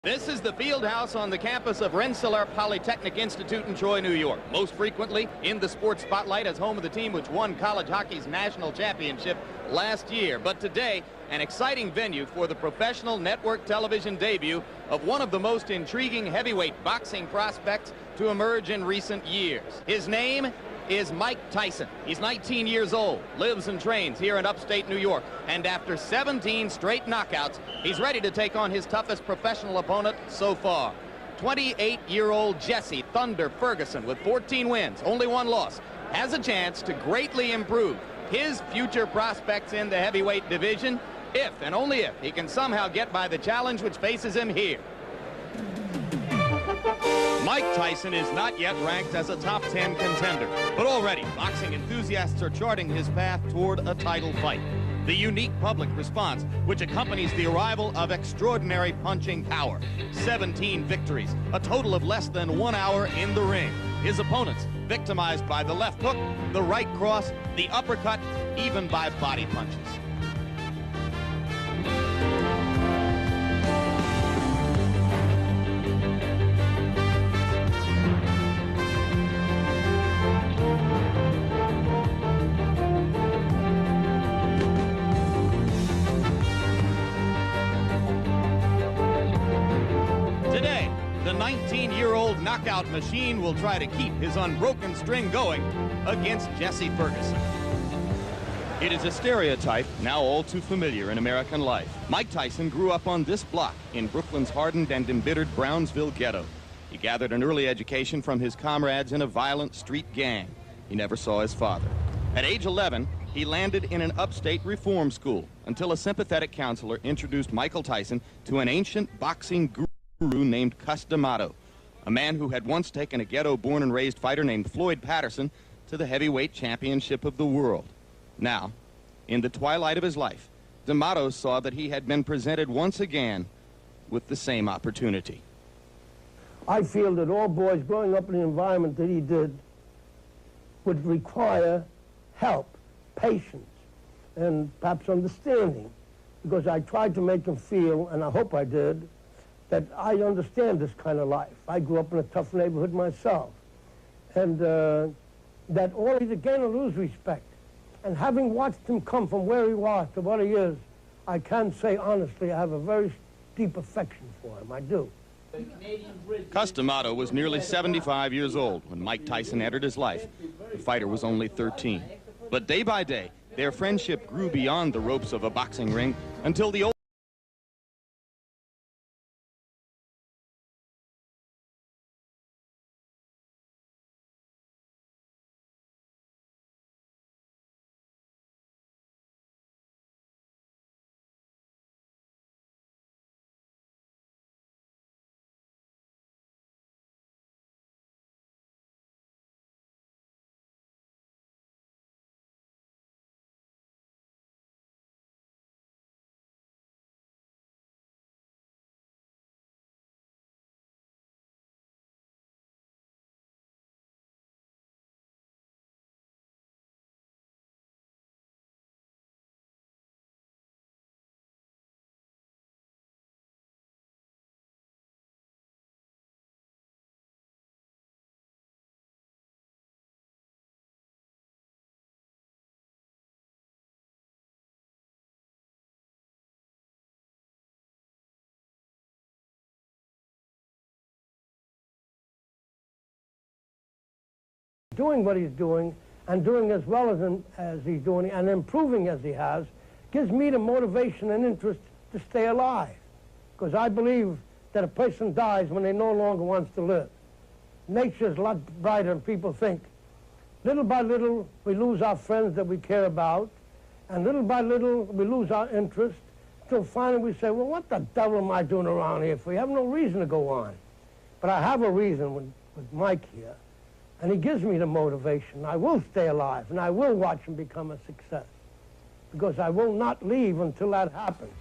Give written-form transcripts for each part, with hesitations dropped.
This is the field house on the campus of Rensselaer Polytechnic Institute in Troy, New York. Most frequently in the sports spotlight as home of the team which won college hockey's national championship last year. But today, an exciting venue for the professional network television debut of one of the most intriguing heavyweight boxing prospects to emerge in recent years. His name is Mike Tyson. He's 19 years old, lives and trains here in upstate New York, and after 17 straight knockouts, he's ready to take on his toughest professional opponent so far. 28-year-old Jesse "Thunder" Ferguson, with 14 wins, only one loss, has a chance to greatly improve his future prospects in the heavyweight division if and only if he can somehow get by the challenge which faces him here. Mike Tyson is not yet ranked as a top 10 contender, but already boxing enthusiasts are charting his path toward a title fight. The unique public response which accompanies the arrival of extraordinary punching power. 17 victories, a total of less than 1 hour in the ring. His opponents victimized by the left hook, the right cross, the uppercut, even by body punches. Today, the 19-year-old knockout machine will try to keep his unbroken string going against Jesse Ferguson. It is a stereotype now all too familiar in American life. Mike Tyson grew up on this block in Brooklyn's hardened and embittered Brownsville ghetto. He gathered an early education from his comrades in a violent street gang. He never saw his father. At age 11, he landed in an upstate reform school until a sympathetic counselor introduced Michael Tyson to an ancient boxing guru named Cus D'Amato, a man who had once taken a ghetto-born and raised fighter named Floyd Patterson to the heavyweight championship of the world. Now, in the twilight of his life, D'Amato saw that he had been presented once again with the same opportunity. I feel that all boys growing up in the environment that he did would require help, patience, and perhaps understanding, because I tried to make him feel, and I hope I did, that I understand this kind of life. I grew up in a tough neighborhood myself. And that all either gain or lose respect. And having watched him come from where he was to what he is, I can say honestly I have a very deep affection for him. I do. Cus D'Amato was nearly 75 years old when Mike Tyson entered his life. The fighter was only 13. But day by day, their friendship grew beyond the ropes of a boxing ring until the old doing what he's doing and doing as well as he's doing and improving as he has gives me the motivation and interest to stay alive, because I believe that a person dies when they no longer wants to live. Nature's a lot brighter than people think. Little by little we lose our friends that we care about, and little by little we lose our interest, till finally we say, well, what the devil am I doing around here for? You have no reason to go on. But I have a reason with Mike here. And he gives me the motivation. I will stay alive, and I will watch him become a success, because I will not leave until that happens.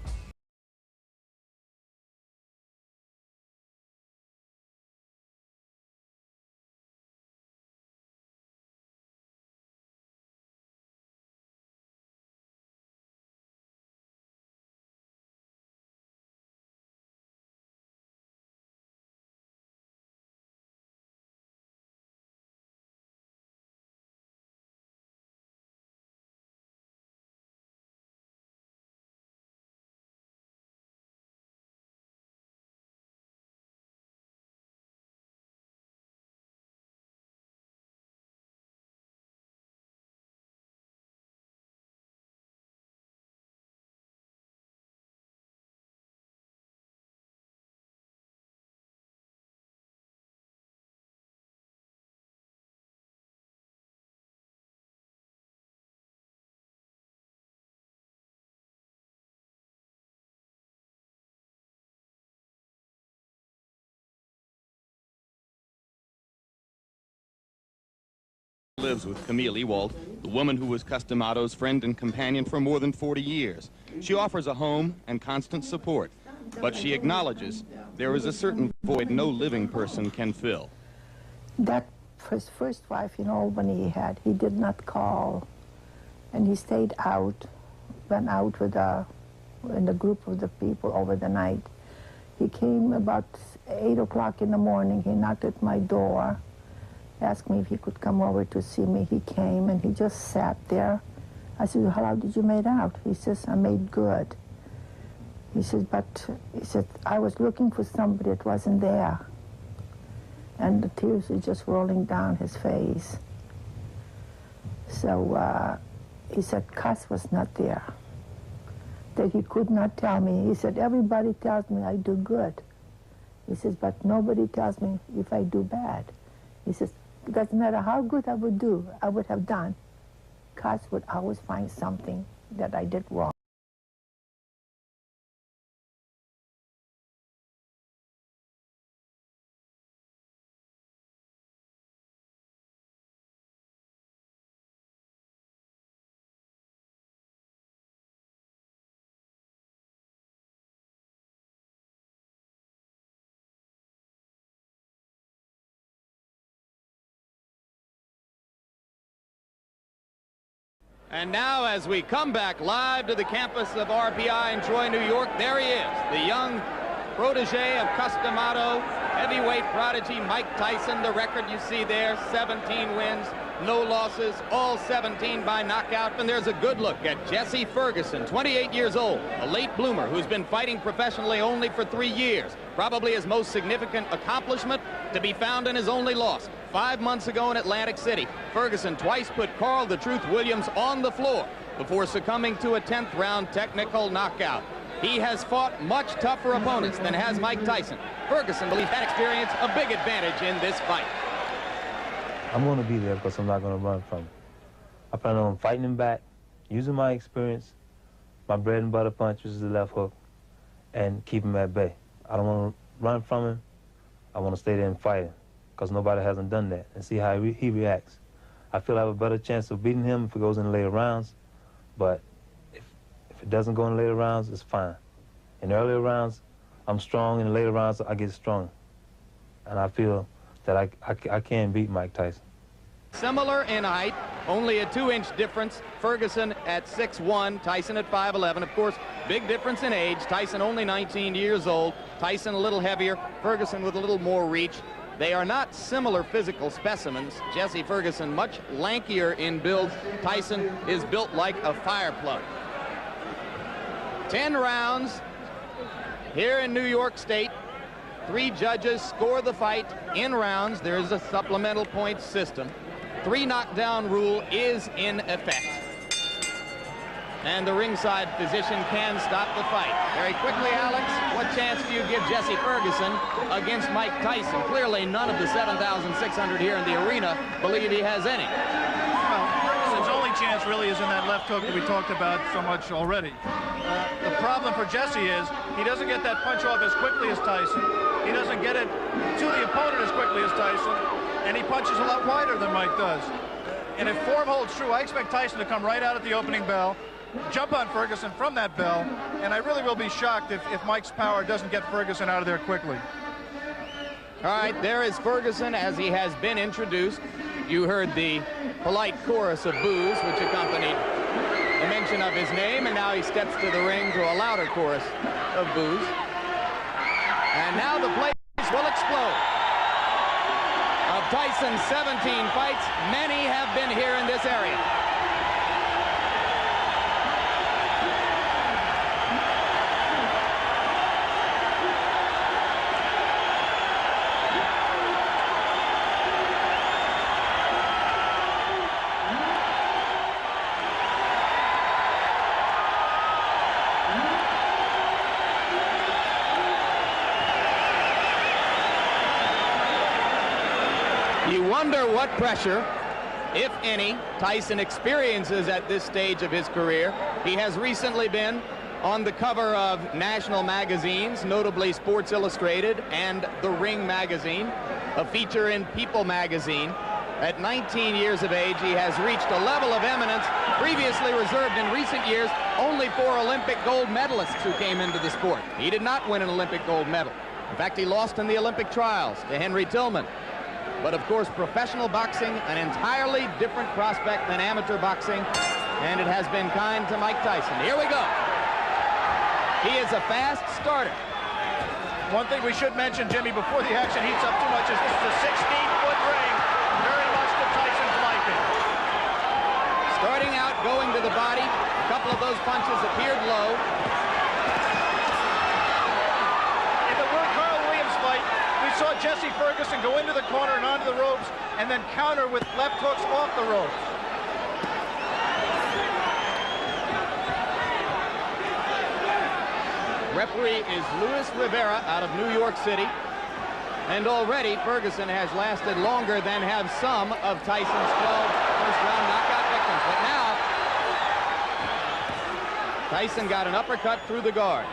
Lives with Camille Ewald, the woman who was Customado's friend and companion for more than 40 years. She offers a home and constant support, but she acknowledges there is a certain void no living person can fill. That his first wife in Albany he did not call, and he stayed out, went out with in a group of the people over the night. He came about 8 o'clock in the morning. He knocked at my door, asked me if he could come over to see me. He came, and he just sat there. I said, how did you make out? He says, I made good. He said, I was looking for somebody that wasn't there. And the tears were just rolling down his face. So he said, Cuss was not there. That he could not tell me. He said, everybody tells me I do good. He says, but nobody tells me if I do bad. He says, it doesn't matter how good I would have done. Cuss would always find something that I did wrong. And now, as we come back live to the campus of RPI in Troy, New York, there he is, the young protege of Customado, heavyweight prodigy Mike Tyson. The record you see there, 17 wins, no losses, all 17 by knockout. And there's a good look at Jesse Ferguson, 28 years old, a late bloomer who's been fighting professionally only for 3 years. Probably his most significant accomplishment to be found in his only loss. 5 months ago in Atlantic City, Ferguson twice put Carl the Truth Williams on the floor before succumbing to a 10th round technical knockout. He has fought much tougher opponents than has Mike Tyson. Ferguson believes that experience a big advantage in this fight. I'm going to be there because I'm not going to run from him. I plan on fighting him back, using my experience, my bread and butter punch, which is the left hook, and keep him at bay. I don't want to run from him. I want to stay there and fight him, because nobody hasn't done that, and see how he reacts. I feel I have a better chance of beating him if it goes in the later rounds, but if it doesn't go in the later rounds, it's fine. In the earlier rounds, I'm strong. In the later rounds, I get stronger. And I feel that I can beat Mike Tyson. Similar in height, only a 2-inch difference. Ferguson at 6'1", Tyson at 5'11". Of course, big difference in age. Tyson only 19 years old. Tyson a little heavier, Ferguson with a little more reach. They are not similar physical specimens. Jesse Ferguson much lankier in build. Tyson is built like a fire plug. 10 rounds here in New York State. 3 judges score the fight in rounds. There is a supplemental points system. 3 knockdown rule is in effect. And the ringside physician can stop the fight. Very quickly, Alex, what chance do you give Jesse Ferguson against Mike Tyson? Clearly, none of the 7,600 here in the arena believe he has any. Well, Ferguson's only chance really is in that left hook that we talked about so much already. The problem for Jesse is he doesn't get that punch off as quickly as Tyson. He doesn't get it to the opponent as quickly as Tyson, and he punches a lot wider than Mike does. And if form holds true, I expect Tyson to come right out at the opening bell, jump on Ferguson from that bell, and I really will be shocked if Mike's power doesn't get Ferguson out of there quickly. All right, there is Ferguson as he has been introduced. You heard the polite chorus of boos which accompanied the mention of his name, and now he steps to the ring to a louder chorus of boos. And now the place will explode. Of Tyson's 17 fights, many have been here in this area. You wonder what pressure, if any, Tyson experiences at this stage of his career. He has recently been on the cover of national magazines, notably Sports Illustrated and The Ring magazine, a feature in People magazine. At 19 years of age, he has reached a level of eminence previously reserved in recent years only for Olympic gold medalists who came into the sport. He did not win an Olympic gold medal. In fact, he lost in the Olympic trials to Henry Tillman. But of course, professional boxing, an entirely different prospect than amateur boxing, and it has been kind to Mike Tyson. Here we go. He is a fast starter. One thing we should mention, Jimmy, before the action heats up too much, is this is a 16-foot ring, very much to Tyson's liking. Starting out, going to the body. A couple of those punches appeared low. In the Carl Williams fight, we saw Jesse Ferguson go into the corner and onto the ropes and then counter with left hooks off the ropes. Referee is Luis Rivera out of New York City. And already Ferguson has lasted longer than have some of Tyson's 12 first-round knockout victims. But now, Tyson got an uppercut through the guard.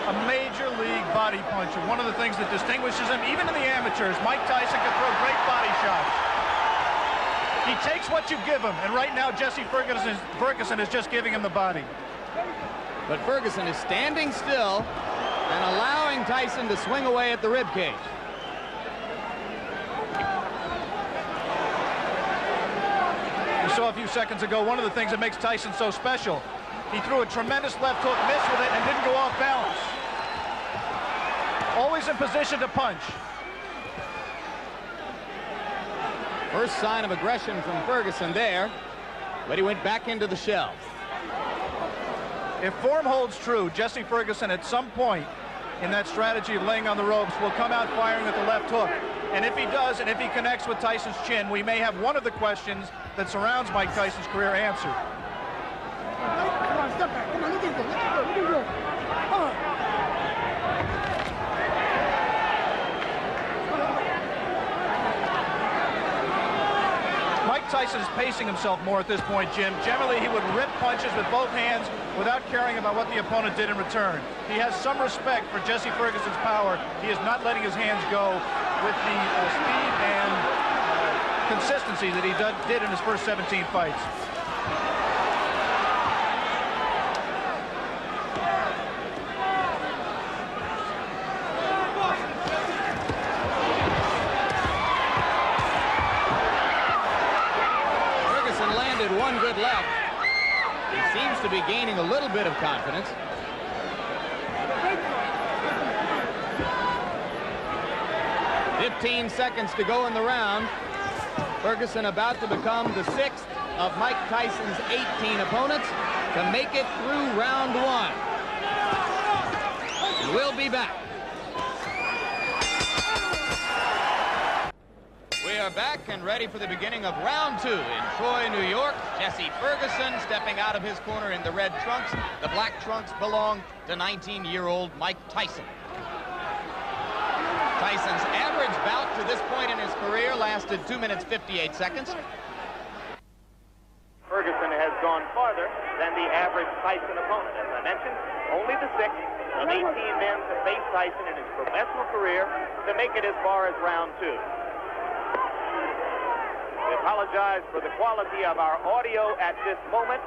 A major league body puncher. One of the things that distinguishes him, even in the amateurs, Mike Tyson can throw great body shots. He takes what you give him, and right now Jesse Ferguson is just giving him the body. But Ferguson is standing still and allowing Tyson to swing away at the ribcage. We saw a few seconds ago one of the things that makes Tyson so special. He threw a tremendous left hook, missed with it, and didn't go off balance. Always in position to punch. First sign of aggression from Ferguson there, but he went back into the shell. If form holds true, Jesse Ferguson at some point in that strategy of laying on the ropes will come out firing at the left hook. And if he does, and if he connects with Tyson's chin, we may have one of the questions that surrounds Mike Tyson's career answered. Come on, step back. Come on, look at him. Look at him. Come on. Mike Tyson is pacing himself more at this point, Jim. Generally, he would rip punches with both hands without caring about what the opponent did in return. He has some respect for Jesse Ferguson's power. He is not letting his hands go with the speed and consistency that he did in his first 17 fights. One good left. He seems to be gaining a little bit of confidence. "15 seconds to go in the round. Ferguson about to become the 6th of Mike Tyson's 18 opponents to make it through round 1. We'll be back. We are back and ready for the beginning of round 2 in Troy, New York. Jesse Ferguson stepping out of his corner in the red trunks. The black trunks belong to 19-year-old Mike Tyson. Tyson's average bout to this point in his career lasted 2 minutes 58 seconds. Ferguson has gone farther than the average Tyson opponent. As I mentioned, only the 6th of 18 men to face Tyson in his professional career to make it as far as round 2. We apologize for the quality of our audio at this moment.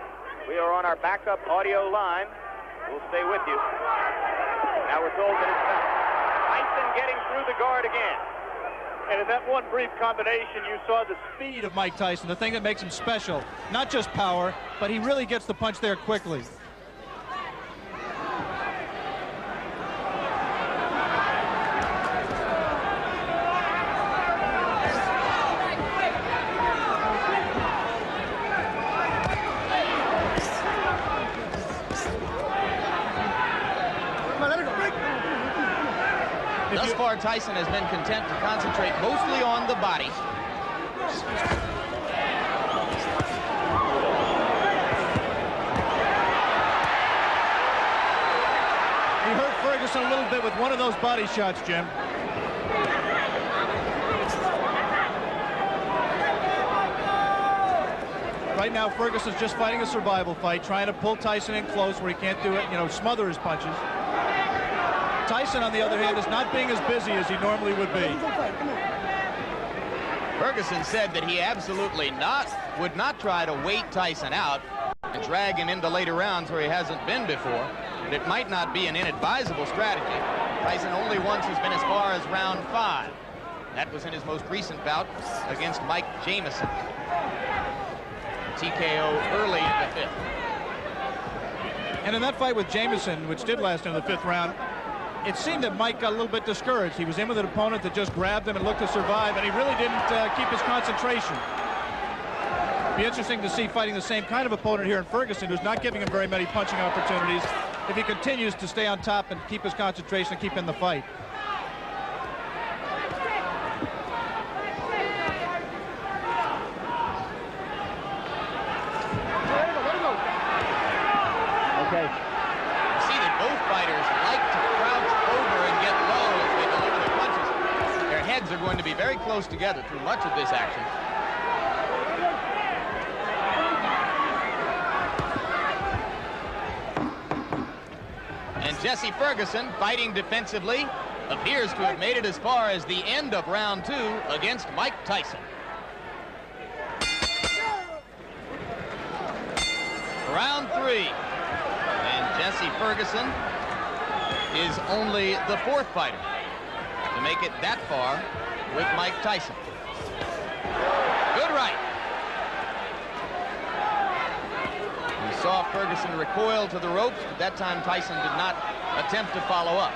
We are on our backup audio line. We'll stay with you. Now we're told that it's done. Tyson getting through the guard again. And in that one brief combination, you saw the speed of Mike Tyson, the thing that makes him special. Not just power, but he really gets the punch there quickly. Thus far, Tyson has been content to concentrate mostly on the body. He hurt Ferguson a little bit with one of those body shots, Jim. Right now, Ferguson's just fighting a survival fight, trying to pull Tyson in close where he can't do it, you know, smother his punches. Tyson, on the other hand, is not being as busy as he normally would be. Ferguson said that he absolutely would not try to wait Tyson out and drag him into later rounds where he hasn't been before. But it might not be an inadvisable strategy. Tyson only once has been as far as round 5. That was in his most recent bout against Mike Jamison. TKO early in the 5th. And in that fight with Jamison, which did last into the 5th round, it seemed that Mike got a little bit discouraged. He was in with an opponent that just grabbed him and looked to survive, and he really didn't keep his concentration. Be interesting to see fighting the same kind of opponent here in Ferguson, who's not giving him very many punching opportunities, if he continues to stay on top and keep his concentration and keep in the fight. Okay. You see that both fighters like to crouch over and get low as they deliver their punches. Their heads are going to be very close together through much of this action. And Jesse Ferguson, fighting defensively, appears to have made it as far as the end of round 2 against Mike Tyson. Round 3. And Jesse Ferguson is only the 4th fighter to make it that far with Mike Tyson. Good right. We saw Ferguson recoil to the ropes, but that time Tyson did not attempt to follow up.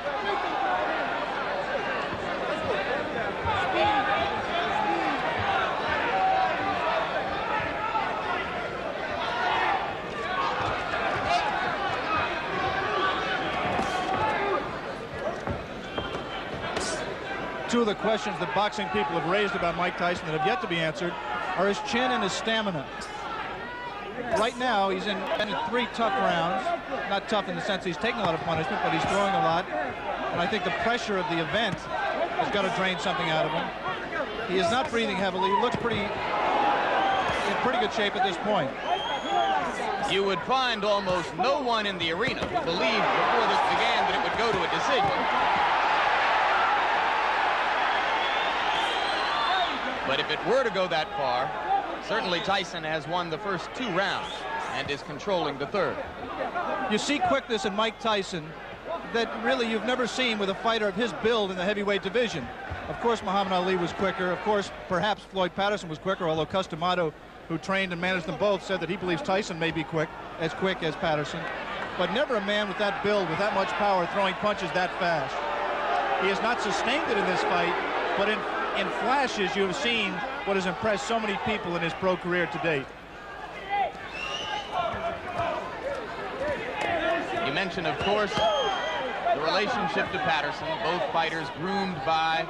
Two of the questions that boxing people have raised about Mike Tyson that have yet to be answered are his chin and his stamina. Right now, he's in 3 tough rounds. Not tough in the sense he's taking a lot of punishment, but he's throwing a lot. And I think the pressure of the event has got to drain something out of him. He is not breathing heavily. He looks in pretty good shape at this point. You would find almost no one in the arena who believed before this began that it would go to a decision. But if it were to go that far, certainly Tyson has won the first 2 rounds and is controlling the 3rd. You see quickness in Mike Tyson that really you've never seen with a fighter of his build in the heavyweight division. Of course, Muhammad Ali was quicker. Of course, perhaps Floyd Patterson was quicker, although Customato, who trained and managed them both, said that he believes Tyson may be quick as Patterson. But never a man with that build, with that much power, throwing punches that fast. He has not sustained it in this fight, but in flashes, you have seen what has impressed so many people in his pro career to date. You mentioned, of course, the relationship to Patterson. Both fighters groomed by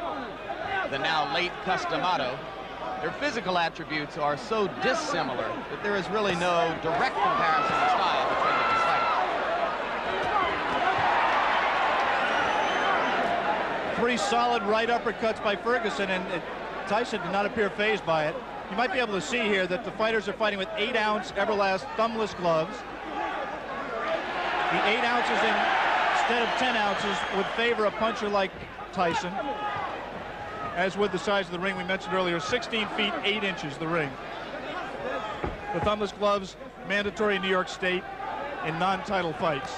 the now late Customato. Their physical attributes are so dissimilar that there is really no direct comparison in style between the 2 fighters. 3 solid right uppercuts by Ferguson, and Tyson did not appear fazed by it. You might be able to see here that the fighters are fighting with 8-ounce Everlast thumbless gloves. The 8 ounces instead of 10 ounces would favor a puncher like Tyson. As with the size of the ring we mentioned earlier, 16 feet 8 inches the ring. The thumbless gloves mandatory in New York State in non-title fights.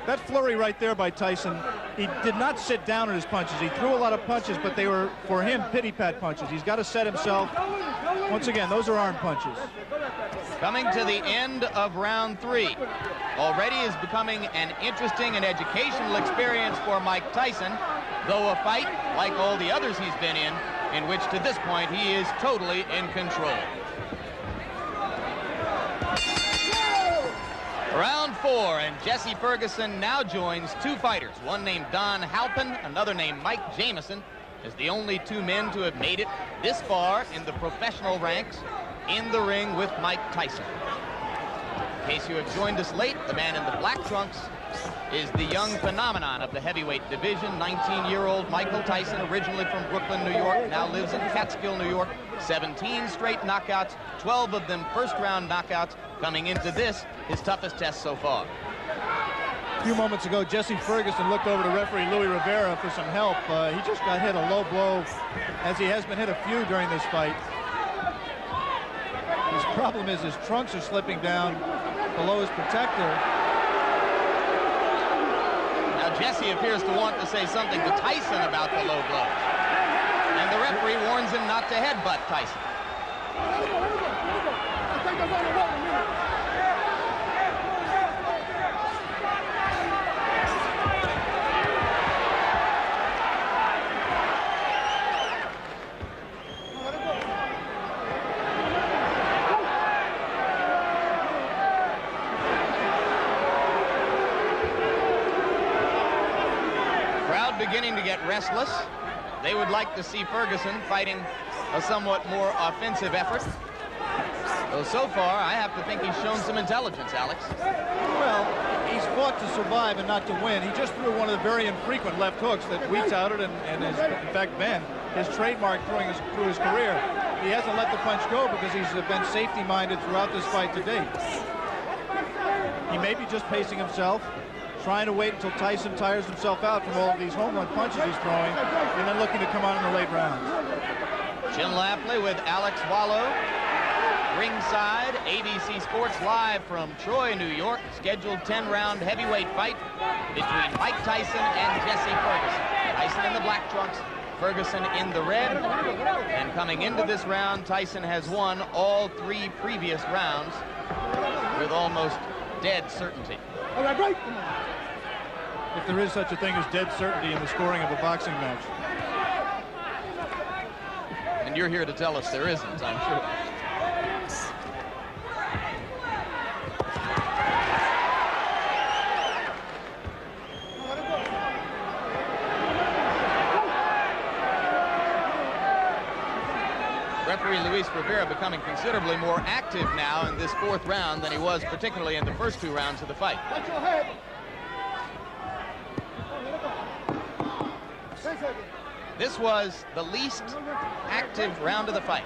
That flurry right there by Tyson, he did not sit down on his punches. He threw a lot of punches, but they were, for him, pity-pat punches. He's got to set himself. Once again, those are arm punches. Coming to the end of round 3. Already is becoming an interesting and educational experience for Mike Tyson, though a fight, like all the others he's been in which to this point he is totally in control. Round 4, and Jesse Ferguson now joins 2 fighters, one named Don Halpin, another named Mike Jamison, as the only 2 men to have made it this far in the professional ranks in the ring with Mike Tyson. In case you have joined us late, the man in the black trunks is the young phenomenon of the heavyweight division, 19-year-old Michael Tyson, originally from Brooklyn, New York, now lives in Catskill, New York. 17 straight knockouts, 12 of them first-round knockouts, coming into this, his toughest test so far. A few moments ago, Jesse Ferguson looked over to referee Louis Rivera for some help. He just got hit a low blow, as he has been hit a few during this fight. His problem is his trunks are slipping down below his protector. Now Jesse appears to want to say something to Tyson about the low blows. And the referee warns him not to headbutt Tyson. Beginning to get restless. They would like to see Ferguson fighting a somewhat more offensive effort. So far, I have to think he's shown some intelligence, Alex. Well, he's fought to survive and not to win. He just threw one of the very infrequent left hooks that we touted and has, in fact, been his trademark through his career. He hasn't let the punch go because he's been safety-minded throughout this fight to date. He may be just pacing himself, trying to wait until Tyson tires himself out from all of these home run punches he's throwing, and then looking to come on in the late rounds. Jim Lafley with Alex Wallow. Ringside, ABC Sports live from Troy, New York. Scheduled 10-round heavyweight fight between Mike Tyson and Jesse Ferguson. Tyson in the black trunks, Ferguson in the red. And coming into this round, Tyson has won all 3 previous rounds with almost dead certainty. All right, right. If there is such a thing as dead certainty in the scoring of a boxing match. And you're here to tell us there isn't, I'm sure. Referee Luis Rivera becoming considerably more active now in this 4th round than he was particularly in the first 2 rounds of the fight. Watch your head. This was the least active round of the fight.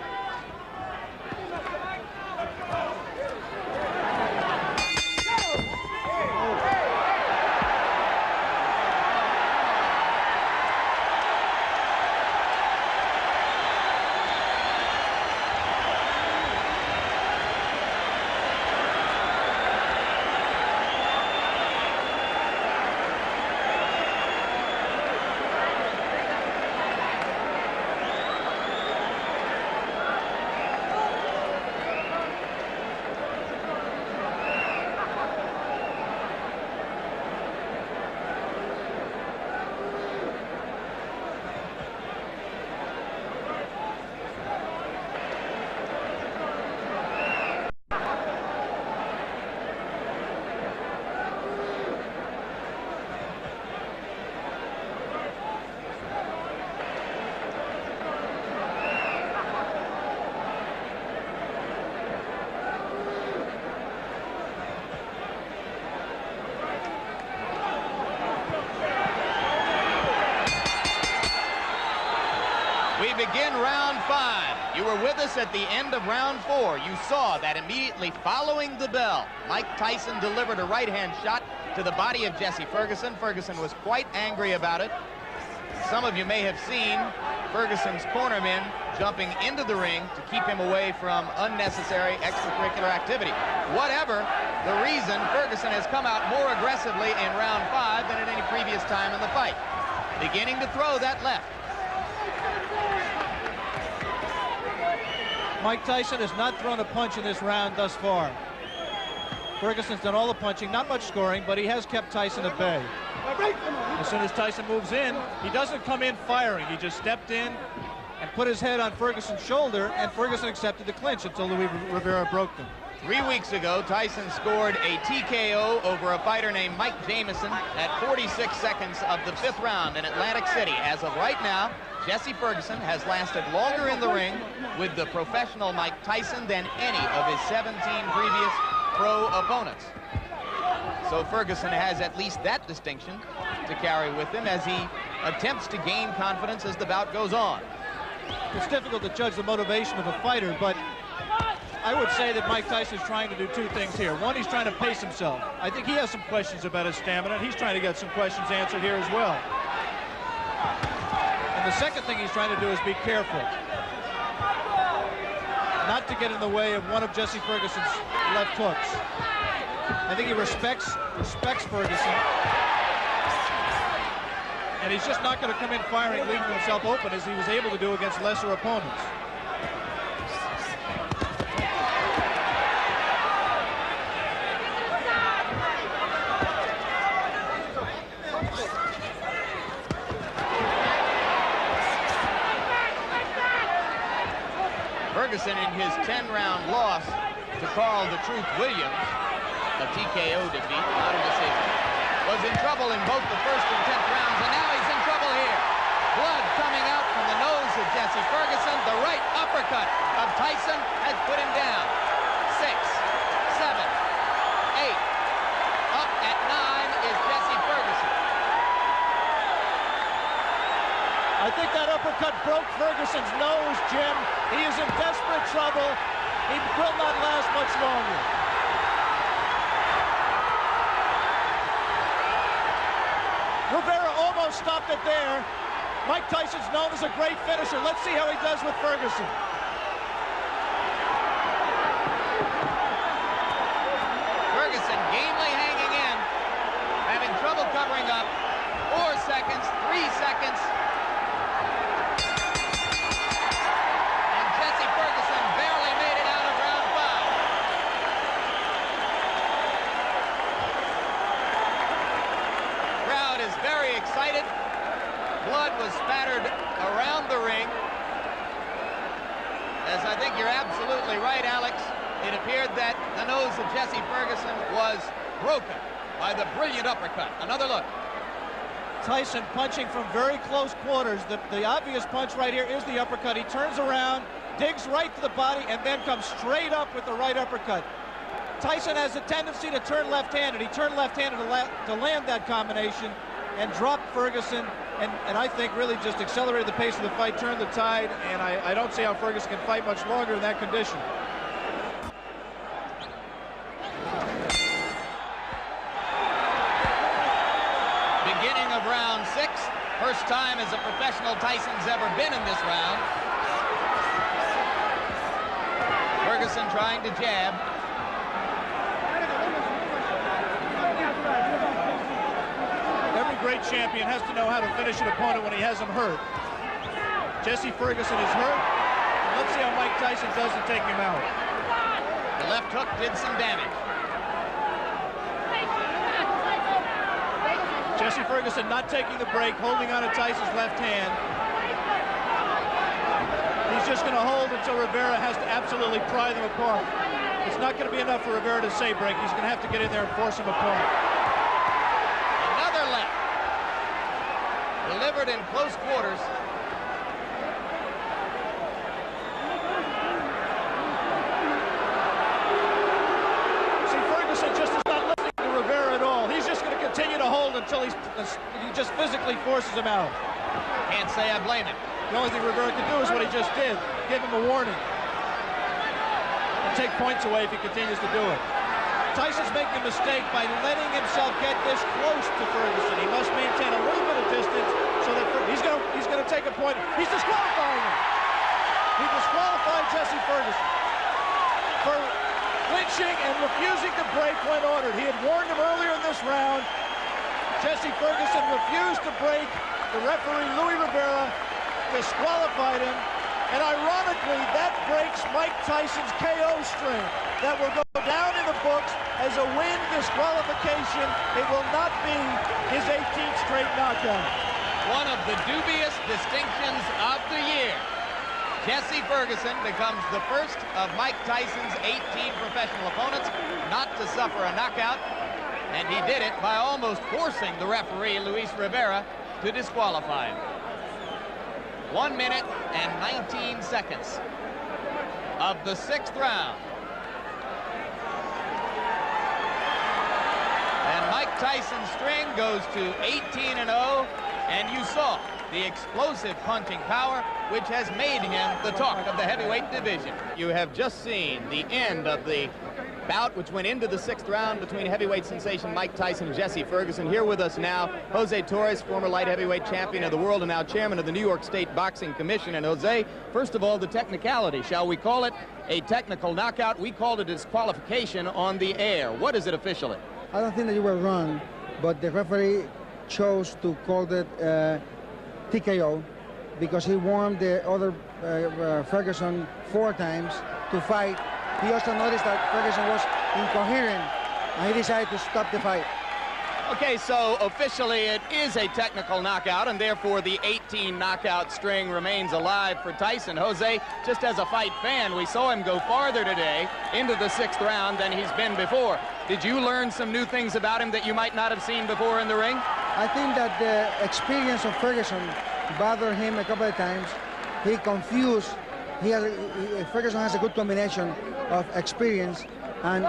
Begin round 5. You were with us at the end of round 4. You saw that immediately following the bell, Mike Tyson delivered a right-hand shot to the body of Jesse Ferguson. Ferguson was quite angry about it. Some of you may have seen Ferguson's cornermen jumping into the ring to keep him away from unnecessary extracurricular activity. Whatever the reason, Ferguson has come out more aggressively in round 5 than at any previous time in the fight. Beginning to throw that left. Mike Tyson has not thrown a punch in this round thus far. Ferguson's done all the punching, not much scoring, but he has kept Tyson at bay. As soon as Tyson moves in, he doesn't come in firing. He just stepped in and put his head on Ferguson's shoulder, and Ferguson accepted the clinch until Louis Rivera broke them. 3 weeks ago, Tyson scored a TKO over a fighter named Mike Jamison at 46 seconds of the 5th round in Atlantic City. As of right now, Jesse Ferguson has lasted longer in the ring with the professional Mike Tyson than any of his 17 previous pro opponents. So Ferguson has at least that distinction to carry with him as he attempts to gain confidence as the bout goes on. It's difficult to judge the motivation of a fighter, but I would say that Mike Tyson is trying to do two things here. One, he's trying to pace himself. I think he has some questions about his stamina, and he's trying to get some questions answered here as well. And the second thing he's trying to do is be careful not to get in the way of one of Jesse Ferguson's left hooks. I think he respects Ferguson, and he's just not going to come in firing, leaving himself open as he was able to do against lesser opponents. Ferguson, in his 10-round loss to Carl the Truth Williams, a TKO defeat, not a decision, was in trouble in both the first and 10th rounds, and now he's in trouble here. Blood coming out from the nose of Jesse Ferguson. The right uppercut of Tyson has put him down. 6, 7, 8. Up at 9 is Jesse Ferguson. I think that uppercut broke Ferguson's nose, Jim. He is in desperate trouble. He will not last much longer. Rivera almost stopped it there. Mike Tyson's known as a great finisher. Let's see how he does with Ferguson. Ferguson gamely hanging in, having trouble covering up. 4 seconds, 3 seconds. And Jesse Ferguson barely made it out of round 5. Crowd is very excited. Blood was spattered around the ring. As I think you're absolutely right, Alex. It appeared that the nose of Jesse Ferguson was broken by the brilliant uppercut. Another look. Tyson punching from very close quarters. The obvious punch right here is the uppercut. He turns around, digs right to the body, and then comes straight up with the right uppercut. Tyson has a tendency to turn left-handed. He turned left-handed to land that combination and dropped Ferguson, and I think really just accelerated the pace of the fight, turned the tide, and I don't see how Ferguson can fight much longer in that condition. Beginning of round 6. First time as a professional Tyson's ever been in this round. Ferguson trying to jab. Every great champion has to know how to finish an opponent when he has him hurt. Jesse Ferguson is hurt. Let's see how Mike Tyson does to take him out. The left hook did some damage. Jesse Ferguson not taking the break, holding on to Tyson's left hand. He's just going to hold until Rivera has to absolutely pry them apart. It's not going to be enough for Rivera to say break. He's going to have to get in there and force him apart. Another left. Delivered in close quarters. See, Ferguson just is not listening to Rivera at all. He's just going to continue to hold until he just physically forces him out. Can't say I blame him. The only thing Rivera can do is what he just did. Give him a warning. And take points away if he continues to do it. Tyson's making a mistake by letting himself get this close to Ferguson. He must maintain a little bit of distance so that he's going to take a point. He's disqualifying him. He disqualified Jesse Ferguson for clinching and refusing to break when ordered. He had warned him earlier in this round. Jesse Ferguson refused to break. The referee, Louis Rivera, disqualified him. And ironically, that breaks Mike Tyson's KO string. That will go down in the books as a win disqualification. It will not be his 18th straight knockout. One of the dubious distinctions of the year. Jesse Ferguson becomes the first of Mike Tyson's 18 professional opponents not to suffer a knockout. And he did it by almost forcing the referee, Luis Rivera, to disqualify him. 1 minute and 19 seconds of the 6th round. And Tyson's string goes to 18-0, and you saw the explosive punching power, which has made him the talk of the heavyweight division. You have just seen the end of the bout, which went into the 6th round between heavyweight sensation Mike Tyson and Jesse Ferguson. Here with us now, Jose Torres, former light heavyweight champion of the world and now chairman of the New York State Boxing Commission. And Jose, first of all, the technicality. Shall we call it a technical knockout? We called it disqualification on the air. What is it officially? I don't think that you were wrong, but the referee chose to call it TKO because he warned the other Ferguson 4 times to fight. He also noticed that Ferguson was incoherent, and he decided to stop the fight. Okay, so officially it is a technical knockout, and therefore the 18 knockout string remains alive for Tyson. Jose, just as a fight fan, we saw him go farther today into the 6th round than he's been before. Did you learn some new things about him that you might not have seen before in the ring? I think that the experience of Ferguson bothered him a couple of times. He confused. Ferguson has a good combination of experience, and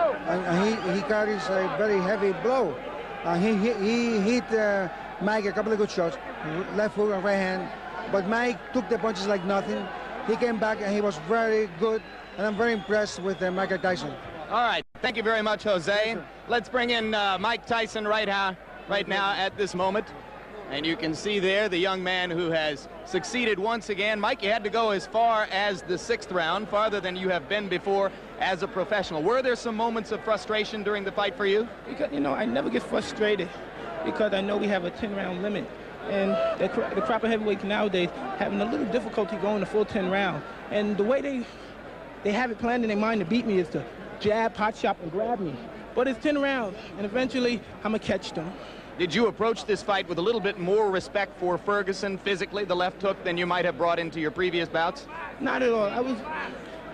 he carries a very heavy blow. He hit Mike a couple of good shots, left hook and right hand, but Mike took the punches like nothing. He came back and he was very good, and I'm very impressed with Mike Tyson. All right, thank you very much, Jose. Let's bring in Mike Tyson right now at this moment. And you can see there the young man who has succeeded once again. Mike, you had to go as far as the 6th round, farther than you have been before as a professional. Were there some moments of frustration during the fight for you? Because, you know, I never get frustrated because I know we have a 10-round limit. And the crop of heavyweights nowadays having a little difficulty going the full 10 rounds. And the way they have it planned in their mind to beat me is to jab, pot shot, and grab me. But it's 10 rounds, and eventually I'm going to catch them. Did you approach this fight with a little bit more respect for Ferguson physically, the left hook, than you might have brought into your previous bouts? Not at all. I was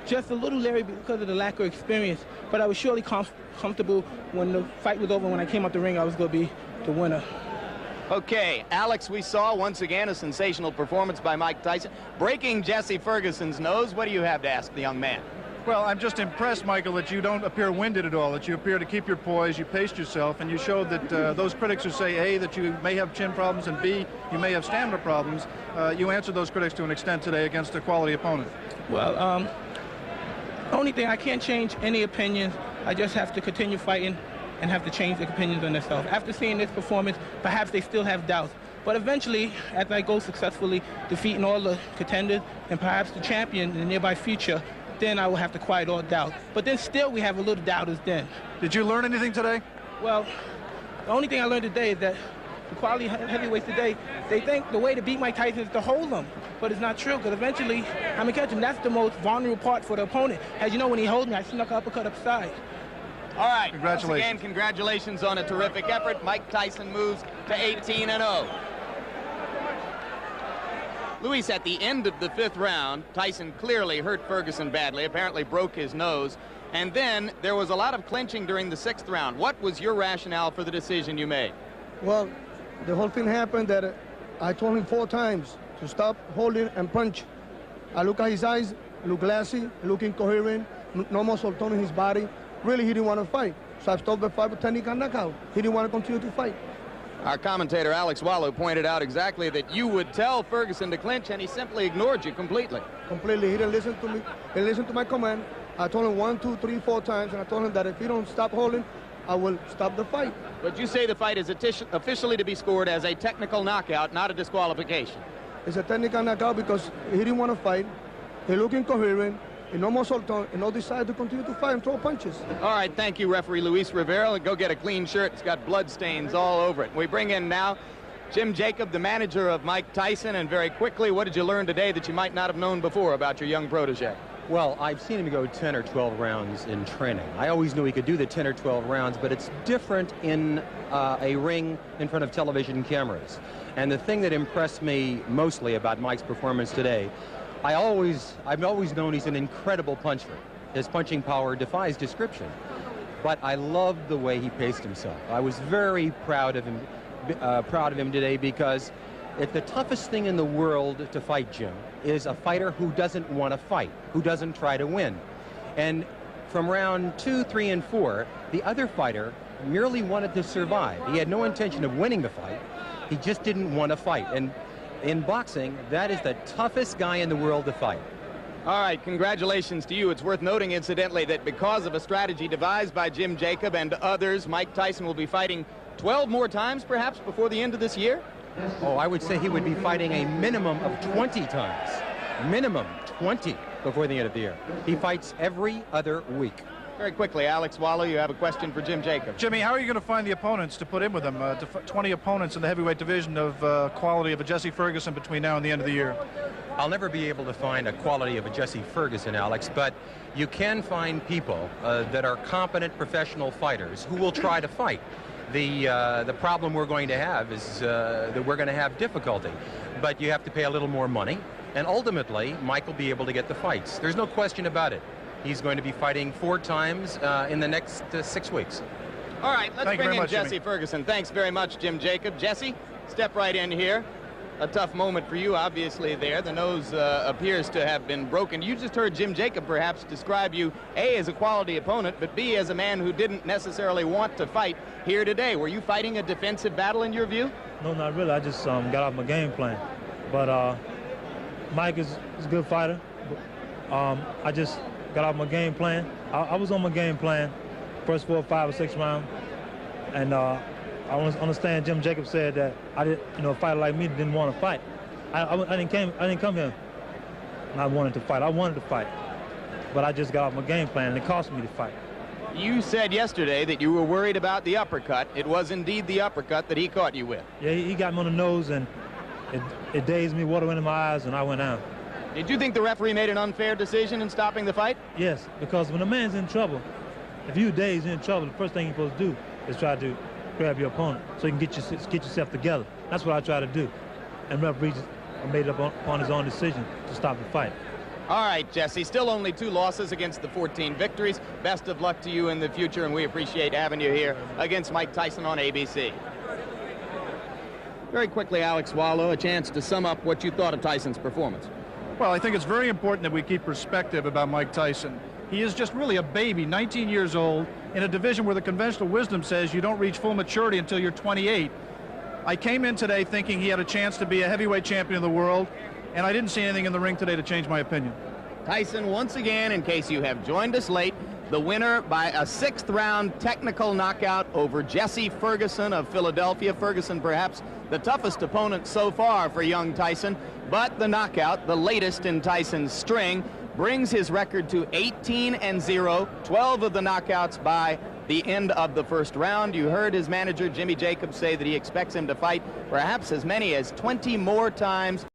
just a little leery because of the lack of experience, but I was surely comfortable when the fight was over. When I came out the ring, I was going to be the winner. Okay, Alex, we saw once again a sensational performance by Mike Tyson, breaking Jesse Ferguson's nose. What do you have to ask the young man? Well, I'm just impressed, Michael, that you don't appear winded at all, that you appear to keep your poise, you paced yourself, and you showed that those critics who say, A, that you may have chin problems, and B, you may have stamina problems, you answered those critics to an extent today against a quality opponent. Well, only thing, I can't change any opinions. I just have to continue fighting and have to change the opinions on themselves. After seeing this performance, perhaps they still have doubts. But eventually, as I go successfully defeating all the contenders and perhaps the champion in the nearby future, then I will have to quiet all doubt. But then still we have a little doubters then. Did you learn anything today? Well, the only thing I learned today is that the quality heavyweights today, they think the way to beat Mike Tyson is to hold them. But it's not true, because eventually I'm going to catch him. That's the most vulnerable part for the opponent. As you know, when he holds me, I snuck an uppercut upside. All right, congratulations. Once again, congratulations on a terrific effort. Mike Tyson moves to 18-0. Luis, at the end of the 5th round, Tyson clearly hurt Ferguson badly, apparently broke his nose. And then there was a lot of clinching during the 6th round. What was your rationale for the decision you made? Well, the whole thing happened that I told him 4 times to stop holding and punch. I look at his eyes, look glassy, look incoherent, no muscle tone in his body. Really, he didn't want to fight. So I stopped the fight with technical knockout. He didn't want to continue to fight. Our commentator, Alex Wallow, pointed out exactly that you would tell Ferguson to clinch, and he simply ignored you completely. Completely. He didn't listen to me. He didn't listen to my command. I told him 1, 2, 3, 4 times, and I told him that if he don't stop holding, I will stop the fight. But you say the fight is officially to be scored as a technical knockout, not a disqualification. It's a technical knockout because he didn't want to fight. He looked incoherent. He no muscle tone, and no desire to continue to fight and throw punches. All right, thank you, referee Luis Rivera. Go get a clean shirt. It's got blood stains all over it. We bring in now Jim Jacob, the manager of Mike Tyson, and very quickly, what did you learn today that you might not have known before about your young protege? Well, I've seen him go 10 or 12 rounds in training. I always knew he could do the 10 or 12 rounds, but it's different in a ring in front of television cameras. And the thing that impressed me mostly about Mike's performance today, I've always known he's an incredible puncher. His punching power defies description. But I loved the way he paced himself. I was very proud of him today, because if the toughest thing in the world to fight, Jim, is a fighter who doesn't want to fight, who doesn't try to win. And from round 2, 3, and 4, the other fighter merely wanted to survive. He had no intention of winning the fight. He just didn't want to fight. And in boxing, that is the toughest guy in the world to fight. All right, congratulations to you. It's worth noting, incidentally, that because of a strategy devised by Jim Jacob and others, Mike Tyson will be fighting 12 more times, perhaps, before the end of this year? Oh, I would say he would be fighting a minimum of 20 times. Minimum 20 before the end of the year. He fights every other week. Very quickly, Alex Waller, you have a question for Jim Jacob. Jimmy, how are you going to find the opponents to put in with him? 20 opponents in the heavyweight division of quality of a Jesse Ferguson between now and the end of the year. I'll never be able to find a quality of a Jesse Ferguson, Alex, but you can find people that are competent professional fighters who will try to fight. The problem we're going to have is that we're going to have difficulty, but you have to pay a little more money, and ultimately Mike will be able to get the fights. There's no question about it. He's going to be fighting 4 times in the next 6 weeks. All right, let's bring in much, Jesse Jimmy. Ferguson. Thanks very much, Jim Jacob. Jesse, step right in here. A tough moment for you, obviously, there. The nose appears to have been broken. You just heard Jim Jacob perhaps describe you, A, as a quality opponent, but B, as a man who didn't necessarily want to fight here today. Were you fighting a defensive battle in your view? No, not really. I just got off my game plan. But Mike is a good fighter. I just got off my game plan. I was on my game plan first 4, 5, or 6 rounds. And I understand Jim Jacob said that a fighter like me didn't want to fight. I didn't come here and I wanted to fight. I wanted to fight. But I just got off my game plan and it cost me to fight. You said yesterday that you were worried about the uppercut. It was indeed the uppercut that he caught you with. Yeah, he got me on the nose and it dazed me, water went in my eyes, and I went out. Did you think the referee made an unfair decision in stopping the fight? Yes, because when a man's in trouble, if you're dazed, in trouble, the first thing you're supposed to do is try to grab your opponent so you can get yourself together. That's what I try to do. And referee just made it up on his own decision to stop the fight. All right, Jesse, still only 2 losses against the 14 victories. Best of luck to you in the future, and we appreciate having you here against Mike Tyson on ABC. Very quickly, Alex Wallow, a chance to sum up what you thought of Tyson's performance. Well, I think it's very important that we keep perspective about Mike Tyson. He is just really a baby, 19 years old, in a division where the conventional wisdom says you don't reach full maturity until you're 28. I came in today thinking he had a chance to be a heavyweight champion of the world, and I didn't see anything in the ring today to change my opinion. Tyson, once again, in case you have joined us late, the winner by a 6th-round technical knockout over Jesse Ferguson of Philadelphia. Ferguson, perhaps the toughest opponent so far for young Tyson, but the knockout, the latest in Tyson's string, brings his record to 18-0, 12 of the knockouts by the end of the 1st round. You heard his manager, Jimmy Jacobs, say that he expects him to fight perhaps as many as 20 more times.